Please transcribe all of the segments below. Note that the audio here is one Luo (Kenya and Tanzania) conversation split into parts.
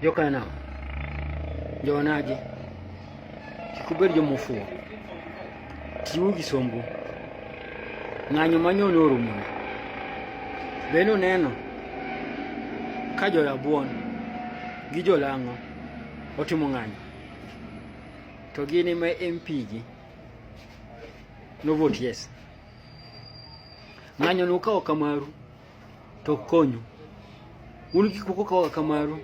Jokana jonaje kikuberi jomufuo tiugi sombu ng'anyo manyono orumuna beno neno ka joyabuon gi jolang'o otimo ng'anyo to gini ma MP gi no vote yes. Ng'anyo no kawo kamaru to konyo un kikuko kawo kamaru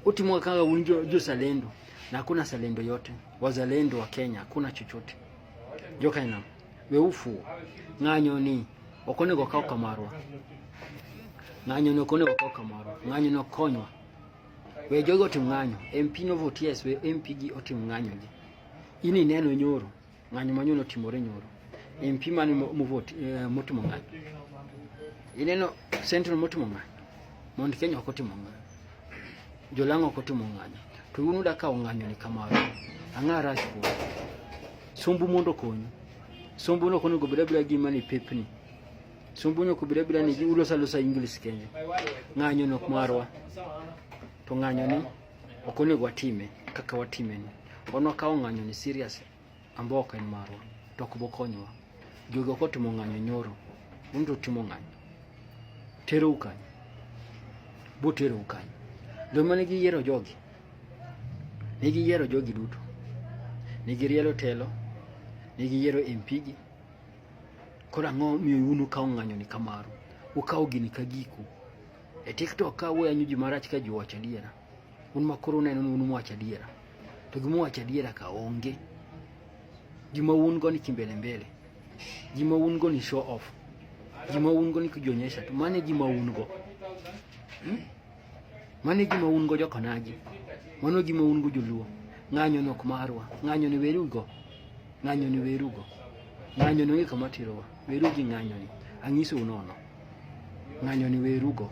utimo kanga un jo salendo na hakuna salendo yote wazalendo wa Kenya hakuna chochote jokaina we ufu ng'anyo ni okone go kawo kamaru ng'anyo no okone go kawo kamaru ng'anyo no konyo we jogo tim ng'anyo MP no vote yes we MP gi otim ng'anyo gi ini neno nyoro ng'anyo manyono timore nyoro MP mani mu vote motimo ng'anyo ineno Central motimo ng'anyo Mount Kenya okotimo ng'anyo jolang'o okotimo ng'anyo to unuda ka ng'anyo ni kamaro ang'ara shpo sombu mondo konyo sombu no kono go bira gima ni pepni sombu no ko bira ni ulo salosa English Kenya ng'anyo no marwa to ng'anyo ni okone watime kaka watime ni ono ka ng'anyo ni serious amboka en marwa to kubokonyowa jogo kotimo ng'anyo nyoro undo timo ng'anyo tero ukanyo botero ukanyo do mane gi yiero jogi nigi yiero jogi duto nigi rielo telo nigi yiero MP gi kora ng'o miyo unu ka ng'anyo ni kamaru ukawo gini ka giku e TikTok ka wo anyu ji marach ka ji wacha diera un makoro neno unu wacha diera to gimu wacha diera ka onge gima un go ni kimbele mbele gima un go ni show off gima un go ni kujionyesha tu mane gima un go mane gima un go jokonaji mano gima un go joluo ng'anyo nok marwa ng'anyo ni werugo ng'anyo ni werugo ng'anyo no kama tirowa werugi ng'anyo ni angiso unono ng'anyo ni werugo